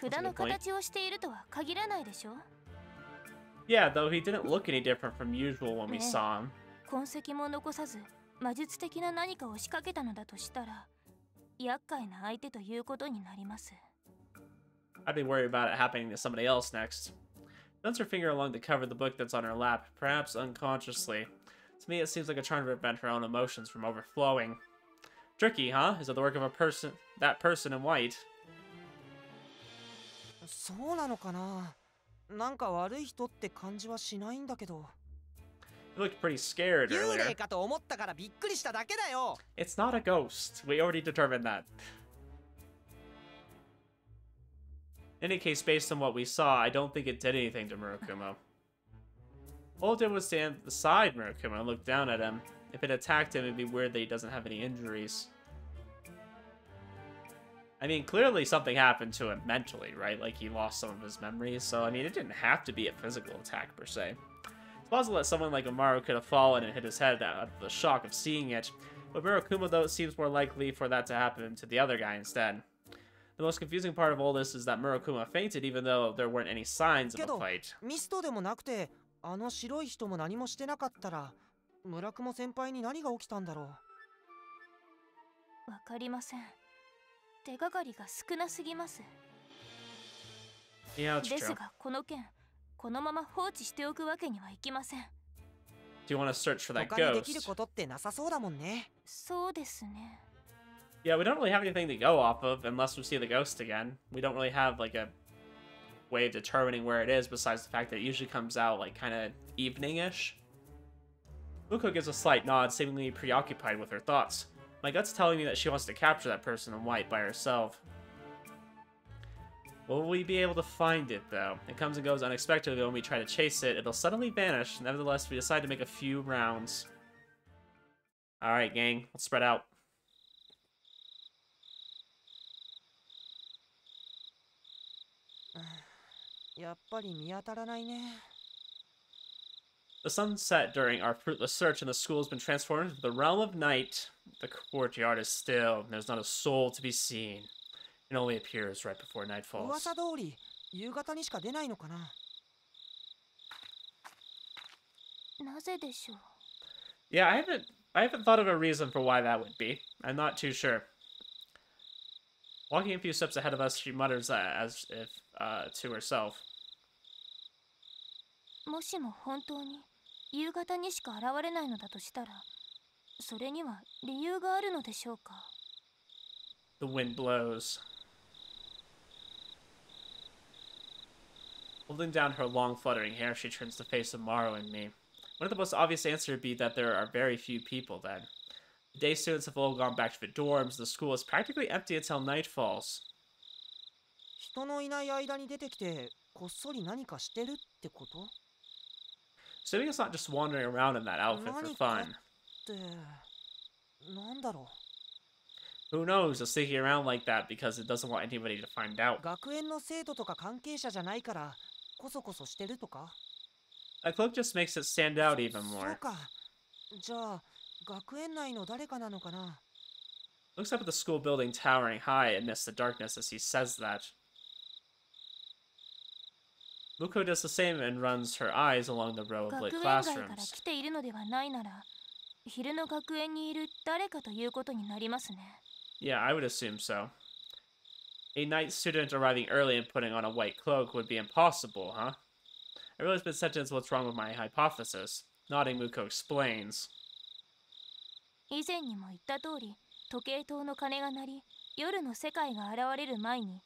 That's 札 a の good point. 形をしているとは限らないでしょ。 Yeah, though he didn't look any different from usual when we saw him. 痕跡も残さず魔術的な何かを仕掛けたのだとしたら厄介な相手ということになります。 I'd be worried about it happening to somebody else next. Runs her finger along the cover of the book that's on her lap, perhaps unconsciously. To me, it seems like a trying to prevent her own emotions from overflowing. Tricky, huh? Is it the work of that person in white? そうなのかな。なんか悪い人って感じはしないんだけど。You looked pretty scared 幽 earlier. 霊かと思ったからびっくりしただけだよ。 It's not a ghost. We already determined that. In any case, based on what we saw, I don't think it did anything to Murokumo. All it did was stand beside Murokumo and look down at him. If it attacked him, it'd be weird that he doesn't have any injuries. I mean, clearly something happened to him mentally, right? Like, he lost some of his memories, so, I mean, it didn't have to be a physical attack, per se. It's possible that someone like Amaru could have fallen and hit his head out of the shock of seeing it, but Murokumo, though, it seems more likely for that to happen to the other guy instead. The most confusing part of all this is that Murokumo fainted even though there weren't any signs of a fight. ミストでもなくて、あの白い人も何もしてなかったら、村雲先輩に何が起きたんだろう。わかりません。手がかりが少なすぎます。 Yeah, that's です true. がこの件、このまま放置しておくわけにはいきません。 Do you want to search for that 他にできる ghost? ことってなさそうだもんね。そうですね。 Yeah, we don't really have anything to go off of unless we see the ghost again. We don't really have, like, a way of determining where it is besides the fact that it usually comes out, like, kind of evening-ish. Muko gives a slight nod, seemingly preoccupied with her thoughts. My gut's telling me that she wants to capture that person in white by herself. Will we be able to find it, though? It comes and goes unexpectedly when we try to chase it. It'll suddenly vanish. Nevertheless, we decide to make a few rounds. Alright, gang. Let's spread out. The sun set during our fruitless search, and the school has been transformed into the realm of night. The courtyard is still, and there's not a soul to be seen. It only appears right before night falls. 噂通り、夕方にしか出ないのかな。なぜでしょう。 Yeah, I haven't thought of a reason for why that would be. I'm not too sure. Walking a few steps ahead of us, she mutters as if to herself. もしも本当に夕方にしか現れないのだとしたら、それには理由があるのでしょうか。 The wind blows. Holding down her long fluttering hair, she turns to face Amaru and me. One of the most obvious answers would be that there are very few people then. The day students have all gone back to the dorms. The school is practically empty until night falls. 人のいない間に出てきて、こっそり何かしてるってこと？ Assuming it's not just wandering around in that outfit for fun. ってなんだろう。 Who knows, it's sneaking around like that because it doesn't want anybody to find out. 学園の生徒とか関係者じゃないからこそこそしてるとか？ That cloak just makes it stand out even そう more. か。じゃあ学園内の誰かなのかな。 Looks up at the school building towering high amidst the darkness as he says that. Muko does the same and runs her eyes along the row of 学 lit 園外から classrooms. 来ているのではないなら、昼の学園にいる誰かということになりますね。 Yeah, I would assume so. A night student arriving early and putting on a white cloak would be impossible, huh? I realize mid-sentence what's wrong with my hypothesis. Nodding, Muko explains. 以前にも言った通り、時計塔の鐘が鳴り、夜の世界が現れる前に、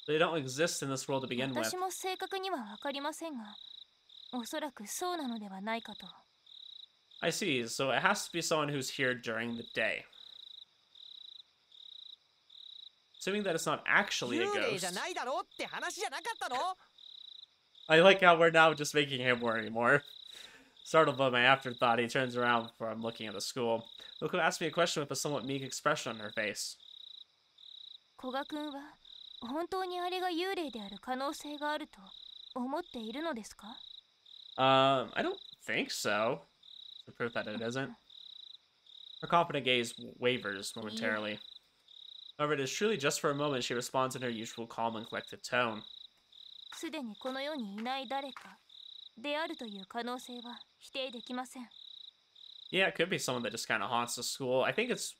They don't exist in this world to begin with. 私も正確には分かりませんが、おそらくそうなのではないかと。 I see, so it has to be someone who's here during the day. Assuming that it's not actually a 幽霊じゃ ghost. ないだろうって話じゃなかったの？ I like how we're now just making him worry more. Startled by my afterthought, he turns around before I'm looking at the school. Muko asks me a question with a somewhat meek expression on her face. 古賀君は本当にあれが幽霊である可能性があると思っているのですか？ I don't think so. The proof that it isn't. Her confident gaze wavers momentarily. However, it is truly just for a moment she responds in her usual calm and collected tone. すでにこの世にいない誰かであるという可能性は否定できません。 Yeah, it could be someone that just kind of haunts the school. I think it's...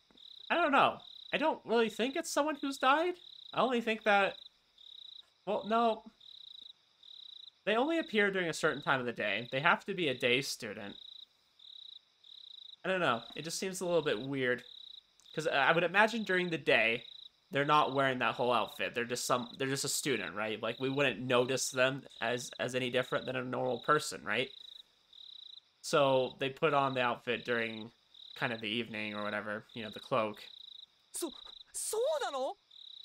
I don't know. I don't really think it's someone who's died. I only think that... Well, no. They only appear during a certain time of the day. They have to be a day student. I don't know. It just seems a little bit weird. Because I would imagine during the day, they're not wearing that whole outfit. They're just a student, right? Like, we wouldn't notice them as any different than a normal person, right? So they put on the outfit during kind of the evening or whatever, you know, the cloak. そうなの?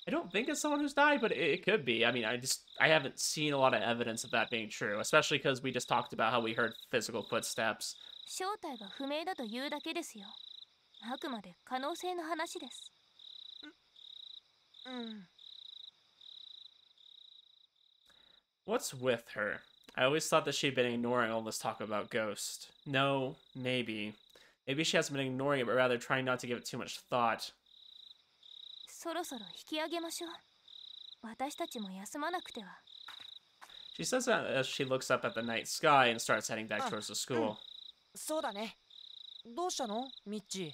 I don't think it's someone who's died, but it could be. I mean, I haven't seen a lot of evidence of that being true, especially because we just talked about how we heard physical footsteps. 正体が不明だというだけですよ。あくまで可能性の話です。What's with her? I always thought that she'd been ignoring all this talk about Ghost. No, maybe. Maybe she hasn't been ignoring it, but rather trying not to give it too much thought. そろそろ引き上げましょう。私たちも休まなくては。She says that as she looks up at the night sky and starts heading back towards the school. そうだね。どうしたのミッチ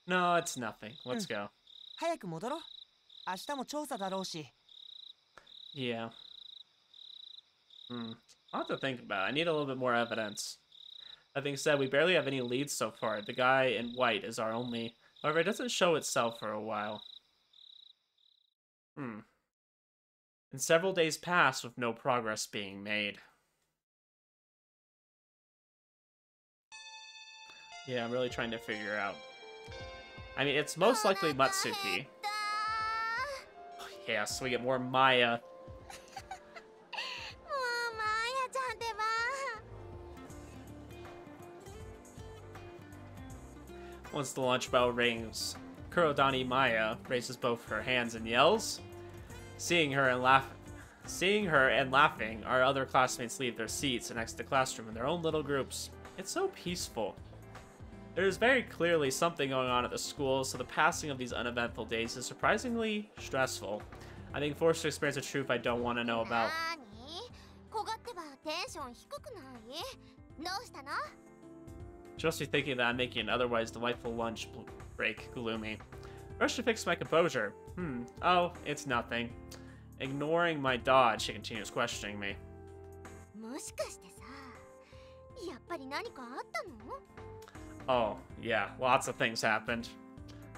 ー? No, it's nothing. Let's go. 早く戻ろう。明日も調査だろうし。Yeah. I'll have to think about it. I need a little bit more evidence. That being said, we barely have any leads so far. The guy in white is our only... However, it doesn't show itself for a while. And several days pass with no progress being made. Yeah, I'm really trying to figure out. I mean, it's most likely Matsuki. Yes, we get more Maya. Once the lunch bell rings, Kurodani Maya raises both her hands and yells. Seeing her and laughing, our other classmates leave their seats and exit the classroom in their own little groups. It's so peaceful. There is very clearly something going on at the school, so the passing of these uneventful days is surprisingly stressful. I think forced to experience a truth I don't want to know about. Just be thinking that I'm making an otherwise delightful lunch break gloomy. Rush to fix my composure. Oh, it's nothing. Ignoring my dodge, she continues questioning me. Oh, yeah, lots of things happened.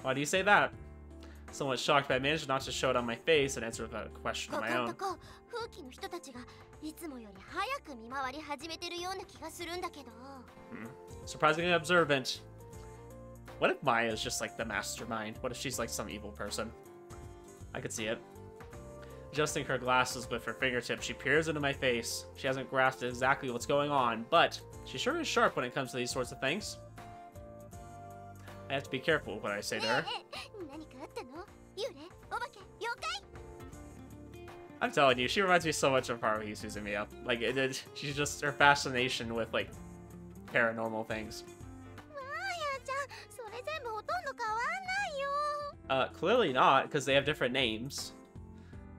Why do you say that? Somewhat shocked, but I managed not to show it on my face and answer without a question of my own. Surprisingly observant. What if Maya is just like the mastermind? What if she's like some evil person? I could see it. Adjusting her glasses with her fingertips, she peers into my face. She hasn't grasped exactly what's going on, but she sure is sharp when it comes to these sorts of things. I have to be careful with what I say to her. I'm telling you, she reminds me so much of Haruhi Suzumiya. Like, she's just her fascination with, like, paranormal things. Clearly not, because they have different names.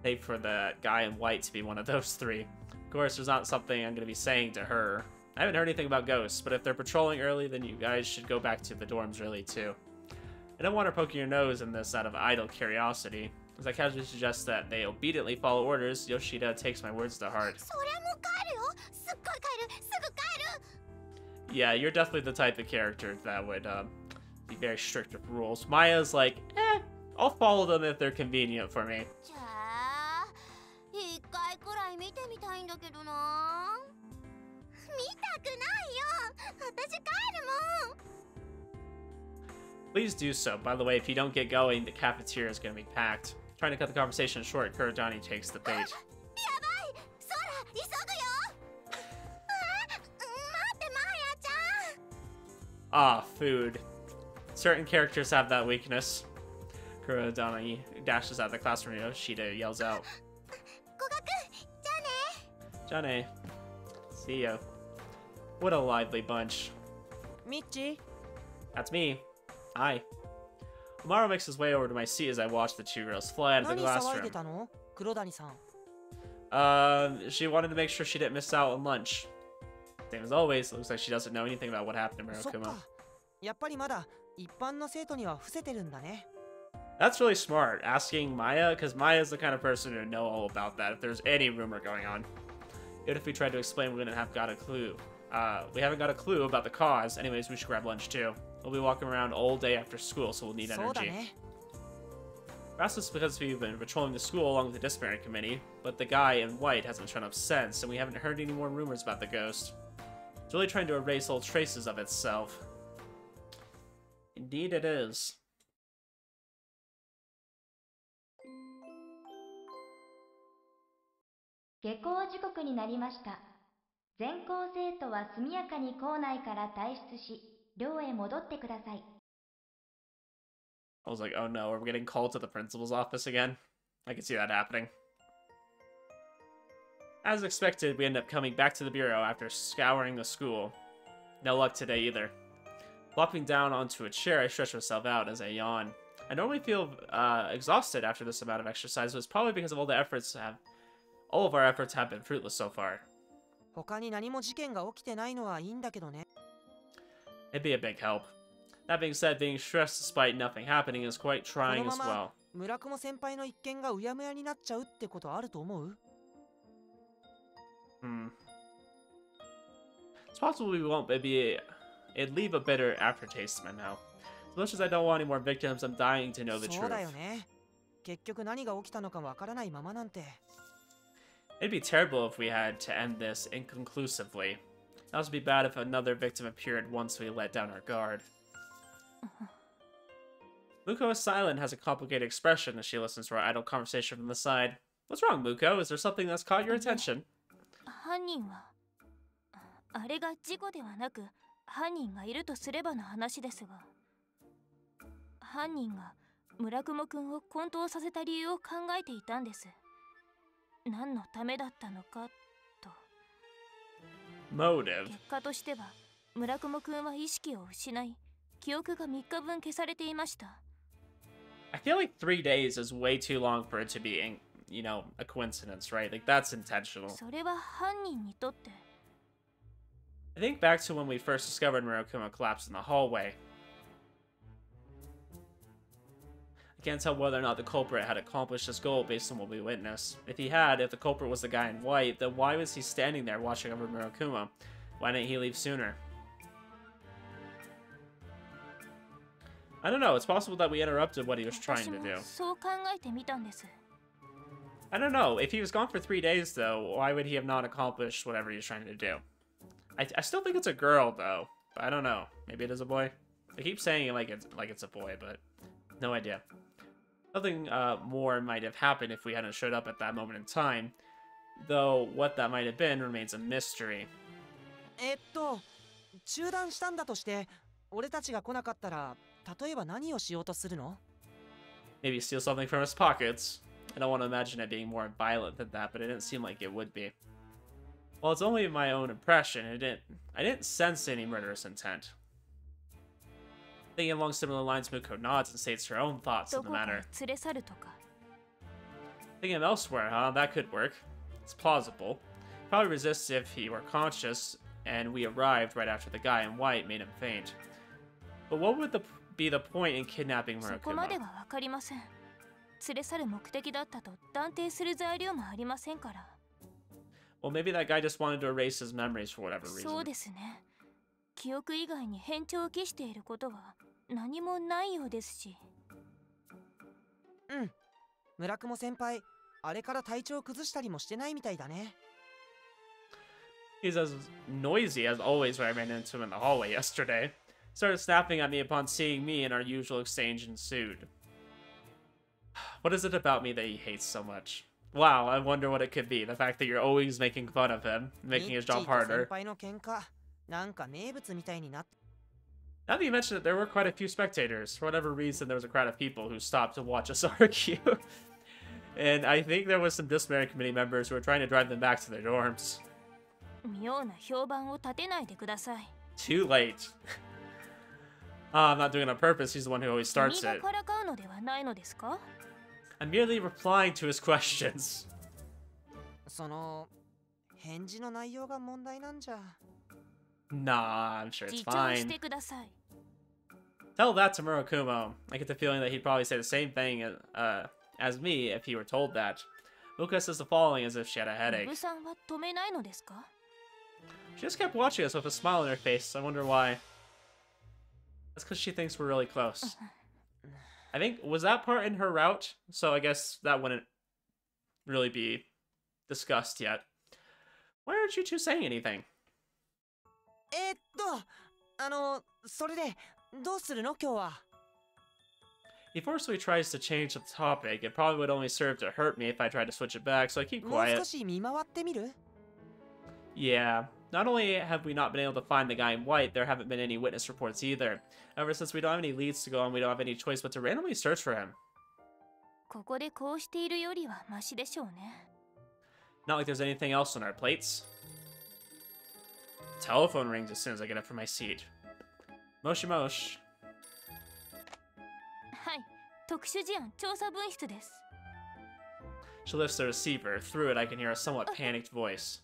Save for the guy in white to be one of those three. Of course, there's not something I'm going to be saying to her. I haven't heard anything about ghosts, but if they're patrolling early, then you guys should go back to the dorms early, too. I don't want her poking your nose in this out of idle curiosity. As I casually suggest that they obediently follow orders, Yoshida takes my words to heart. Yeah, you're definitely the type of character that would be very strict with rules. Maya's like, I'll follow them if they're convenient for me. Please do so. By the way, if you don't get going, the cafeteria is going to be packed. Trying to cut the conversation short, Kurodani takes the bait. Ah, food. Certain characters have that weakness. Kurodani dashes out of the classroom. Yoshida yells out, Jane, see ya. What a lively bunch. Michi? That's me. Hi. Amaro makes his way over to my seat as I watch the two girls fly out of the 何騒い classroom. でたの黒谷さん。She wanted to make sure she didn't miss out on lunch. Same as always, looks like she doesn't know anything about what happened to そっ Murokumo. か。やっぱりまだ一般の生徒には伏せてるんだね。That's really smart, asking Maya, because Maya's the kind of person who would know all about that if there's any rumor going on. Even if we tried to explain, we wouldn't have got a clue. We haven't got a clue about the cause. Anyways, we should grab lunch too. We'll be walking around all day after school, so we'll need そうだ energy. ね。 Perhaps it's because we've been patrolling the school along with the disciplinary committee, but the guy in white hasn't shown up since, and we haven't heard any more rumors about the ghost. It's really trying to erase all traces of itself. Indeed it is. 下校時刻になりました。全校生徒は速やかに校内から退出し、寮へ戻ってください。I was like, oh no, are we getting called to the principal's office again? I can see that happening. As expected, we end up coming back to the bureau after scouring the school. No luck today either. Flopping down onto a chair, I stretch myself out as I yawn. I normally feel exhausted after this amount of exercise, but it's probably because of all of our efforts have been fruitless so far. 他に何も事件が起きてないのはいいんだけどね。 It'd be a big help. That being said, being stressed despite nothing happening is quite この trying ま as ま well. 村雲先輩の一件がうやむやになっちゃうってことあると思う？ It's possible we won't, but it'd leave a bitter aftertaste in my mouth. As much as I don't want any more victims, I'm dying to know the そう truth. だよね。結局何が起きたのかわからないままなんて。 It'd be terrible if we had to end this inconclusively. It'd also be bad if another victim appeared once we let down our guard. Muko is silent and has a complicated expression as she listens to our idle conversation from the side. What's wrong, Muko? Is there something that's caught your attention? 犯人はあれが事故ではなく犯人がいるとすればの話ですが、犯人が村雲くんを混沌させた理由を考えていたんです。何のためだったのかと。 Motive. 結果としては村雲くんは意識を失い、記憶が3日分消されていました。 I feel like 3 days is way too long for it to be, a coincidence, right? Like, that's intentional. それは犯人にとって。 I think back to when we first discovered Murokumo collapsed in the hallway. I can't tell whether or not the culprit had accomplished his goal based on what we witnessed. If the culprit was the guy in white, then why was he standing there watching over Murokumo? Why didn't he leave sooner? I don't know, it's possible that we interrupted what he was trying to do. そう考えてみたんです。 I don't know, if he was gone for 3 days though, why would he have not accomplished whatever he was trying to do? I still think it's a girl though, but I don't know. Maybe it is a boy? I keep saying it like it's a boy, but no idea. Nothing more might have happened if we hadn't showed up at that moment in time, though what that might have been remains a mystery. 中断したんだとして、俺たちが来なかったら、例えば何をしようとするの？ Maybe steal something from his pockets. I don't want to imagine it being more violent than that, but it didn't seem like it would be. Well, it's only my own impression. I didn't sense any murderous intent. Thinking along similar lines, Muko nods and states her own thoughts on the matter. 連れ去るとか。 Thinking of elsewhere, huh? That could work. It's plausible. Probably resist if he were conscious, and we arrived right after the guy in white made him faint. But what would be the point in kidnapping そこまで Murokumo? はわかりません。連れ去る目的だったと断定する材料もありませんから。 Well, maybe that guy just wanted to erase his memories for whatever そう reason. ですね。記憶以外に変調を期していることは何もないようですし。うん。村雲先輩、あれから体調崩したりもしてないみたいだね。He's as noisy as always when I ran into him in the hallway yesterday. Started snapping at me upon seeing me, and our usual exchange ensued. What is it about me that he hates so much? Wow, I wonder what it could be. The fact that you're always making fun of him, making his job harder. 先輩の喧嘩、なんか名物みたいになって。Now that you mention it, there were quite a few spectators. For whatever reason, there was a crowd of people who stopped to watch us argue. And I think there was some disciplinary committee members who were trying to drive them back to their dorms. 妙な評判を立てないでください。 Too late. I'm not doing it on purpose, he's the one who always starts 君 it. がからかうのではないのですか？ I'm merely replying to his questions. その返事の内容が問題なんじゃ。 Nah, I'm sure it's 自重し fine. てください。 Tell that to Murokumo. I get the feeling that he'd probably say the same thing as me if he were told that. Muka says the following as if she had a イ headache. ブさんは止めないのですか？ She just kept watching us with a smile on her face. I wonder why. That's because she thinks we're really close. I think, was that part in her route? So I guess that wouldn't really be discussed yet. Why aren't you two saying anything? それでどうするの今日は。 He forcefully tries to change the topic. It probably would only serve to hurt me if I tried to switch it back, so I keep もう quiet. 少し見回ってみる？ Yeah, not only have we not been able to find the guy in white, there haven't been any witness reports either. Ever since we don't have any leads to go on, we don't have any choice but to randomly search for him. ここでこうしているよりはマシでしょうね。 Not like there's anything else on our plates. Telephone rings as soon as I get up from my seat. Moshi Mosh. はい、特殊事案調査分室です。 She lifts the receiver. Through it, I can hear a somewhat panicked voice.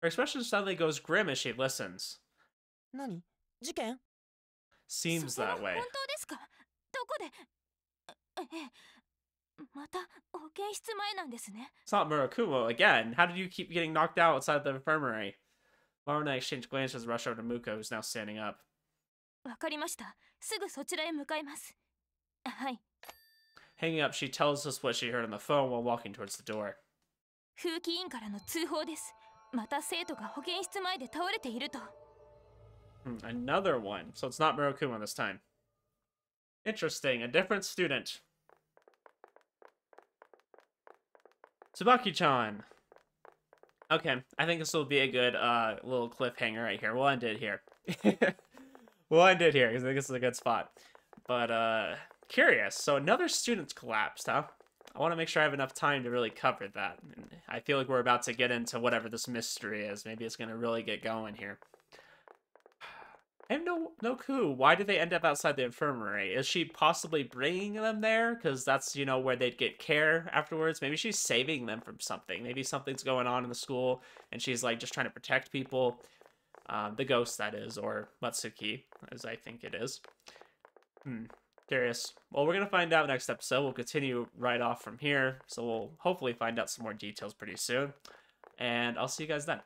Her expression suddenly goes grim as she listens. 何？事件？ Seems それは that 本 way. 当ですか？どこで？また保健室前なんですね。 It's not Murokumo again. How did you keep getting knocked out outside the infirmary? Maru and I exchange glances as rush over to Muko, who's now standing up. わかりました。すぐそちらへ向かいます。はい。 Hanging up, she tells us what she heard on the phone while walking towards the door. 風紀委員からの通報です。また生徒が保健室前で倒れていると。Another one. So it's not Murokumo this time. Interesting. A different student. Tsubaki-chan. Okay, I think this will be a good little cliffhanger right here. We'll end it here. We'll end it here because I think this is a good spot. But curious. So another student collapsed, huh? I want to make sure I have enough time to really cover that. And I feel like we're about to get into whatever this mystery is. Maybe it's going to really get going here. I have no clue. Why did they end up outside the infirmary? Is she possibly bringing them there? Because that's, you know, where they'd get care afterwards. Maybe she's saving them from something. Maybe something's going on in the school, and she's, like, just trying to protect people. The ghost, that is, or Matsuki, as I think it is. Curious. Well, we're going to find out next episode. We'll continue right off from here, so we'll hopefully find out some more details pretty soon. And I'll see you guys then.